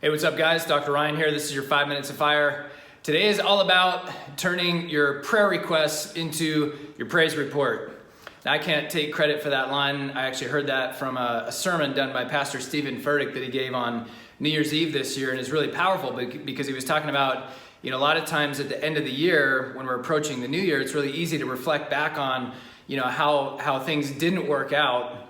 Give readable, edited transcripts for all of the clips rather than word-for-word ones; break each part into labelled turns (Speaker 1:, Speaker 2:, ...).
Speaker 1: Hey, what's up guys? Dr. Ryan here. This is your 5 Minutes of Fire. Today is all about turning your prayer requests into your praise report. Now, I can't take credit for that line. I actually heard that from a sermon done by Pastor Steven Furtick that he gave on New Year's Eve this year, and it's really powerful because he was talking about, a lot of times at the end of the year when we're approaching the new year, it's really easy to reflect back on, how things didn't work out,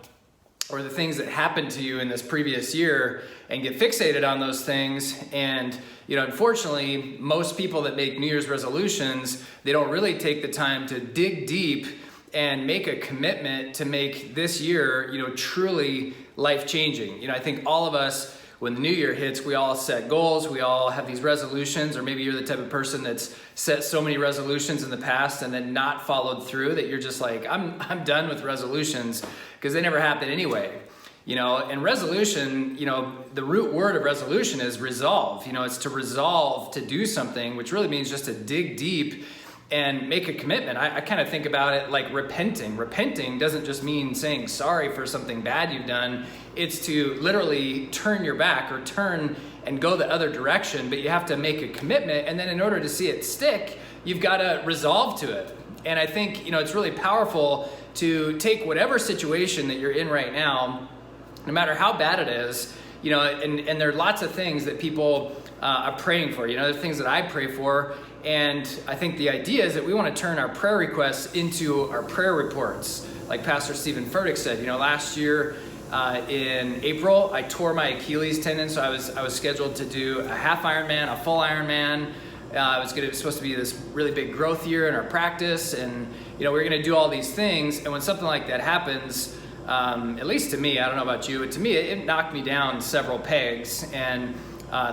Speaker 1: or the things that happened to you in this previous year, and get fixated on those things. And unfortunately, most people that make New Year's resolutions, they don't really take the time to dig deep and make a commitment to make this year, truly life-changing. I think all of us, when the new year hits, we all set goals, we all have these resolutions, or maybe you're the type of person that's set so many resolutions in the past and then not followed through that you're just like, I'm done with resolutions because they never happen anyway. And resolution, the root word of resolution is resolve. It's to resolve to do something, which really means just to dig deep and make a commitment. I kind of think about it like repenting. Repenting doesn't just mean saying sorry for something bad you've done. It's to literally turn your back or turn and go the other direction, but you have to make a commitment. And then in order to see it stick, you've got to resolve to it. And I think, it's really powerful to take whatever situation that you're in right now, no matter how bad it is, and there are lots of things that people are praying for. There are things that I pray for. And I think the idea is that we want to turn our prayer requests into our prayer reports. Like Pastor Steven Furtick said, last year in April, I tore my Achilles tendon. So I was scheduled to do a half Ironman, a full Ironman. It was supposed to be this really big growth year in our practice. And, we're going to do all these things. And when something like that happens, at least to me, I don't know about you, but to me, it knocked me down several pegs and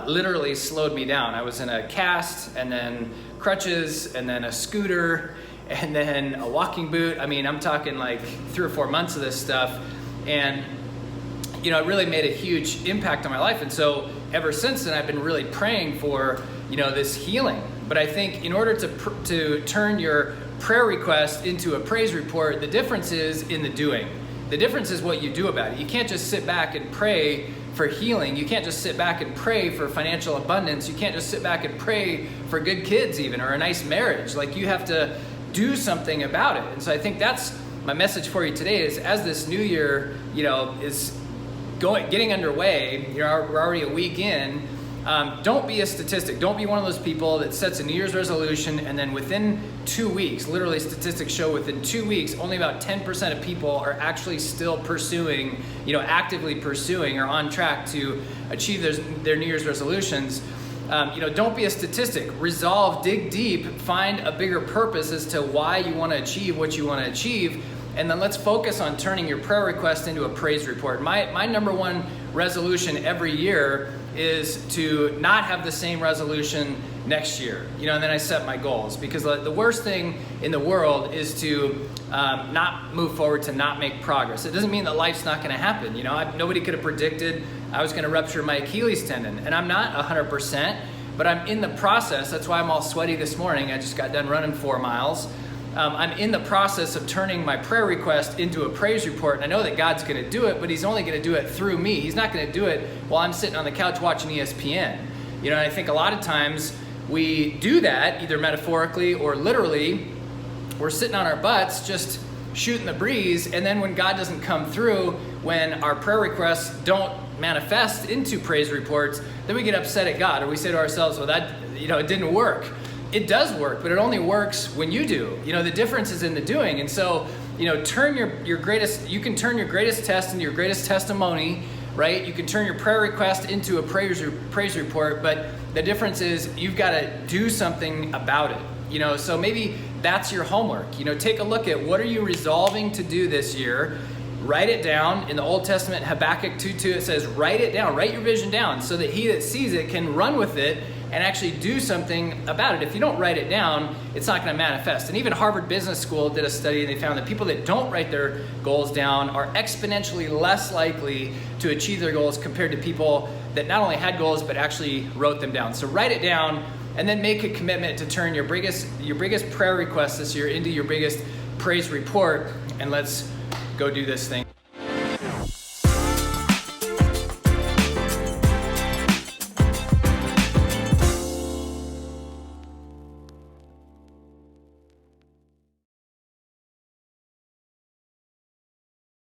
Speaker 1: literally slowed me down. I was in a cast, and then crutches, and then a scooter, and then a walking boot. I'm talking like 3 or 4 months of this stuff. And, it really made a huge impact on my life. And so ever since then, I've been really praying for, this healing. But I think in order to turn your prayer request into a praise report, the difference is in the doing. The difference is what you do about it. You can't just sit back and pray for healing. You can't just sit back and pray for financial abundance. You can't just sit back and pray for good kids even, or a nice marriage. Like, you have to do something about it. And so I think that's my message for you today is, as this new year, is getting underway, we're already a week in, don't be a statistic. Don't be one of those people that sets a New Year's resolution and then within 2 weeks, literally statistics show within 2 weeks, only about 10% of people are actually still pursuing, actively pursuing or on track to achieve their New Year's resolutions. Don't be a statistic. Resolve, dig deep, find a bigger purpose as to why you want to achieve what you want to achieve. And then let's focus on turning your prayer request into a praise report. My number one resolution every year is to not have the same resolution next year. And then I set my goals, because the worst thing in the world is to not move forward, to not make progress. It doesn't mean that life's not going to happen. Nobody could have predicted I was going to rupture my Achilles tendon, and I'm not 100%, but I'm in the process. That's why I'm all sweaty this morning. I just got done running 4 miles. I'm in the process of turning my prayer request into a praise report, and I know that God's going to do it, but He's only going to do it through me. He's not going to do it while I'm sitting on the couch watching ESPN. And I think a lot of times we do that, either metaphorically or literally. We're sitting on our butts just shooting the breeze, and then when God doesn't come through, when our prayer requests don't manifest into praise reports, then we get upset at God, or we say to ourselves, well, that it didn't work. It does work, but it only works when you do. The difference is in the doing. And so, turn you can turn your greatest test into your greatest testimony, right? You can turn your prayer request into a praise report, but the difference is you've got to do something about it. So maybe that's your homework. Take a look at what are you resolving to do this year. Write it down. In the Old Testament, Habakkuk 2:2, it says, write it down, write your vision down so that he that sees it can run with it and actually do something about it. If you don't write it down, it's not going to manifest. And even Harvard Business School did a study, and they found that people that don't write their goals down are exponentially less likely to achieve their goals compared to people that not only had goals, but actually wrote them down. So write it down, and then make a commitment to turn your biggest prayer request this year into your biggest praise report, and let's go do this thing.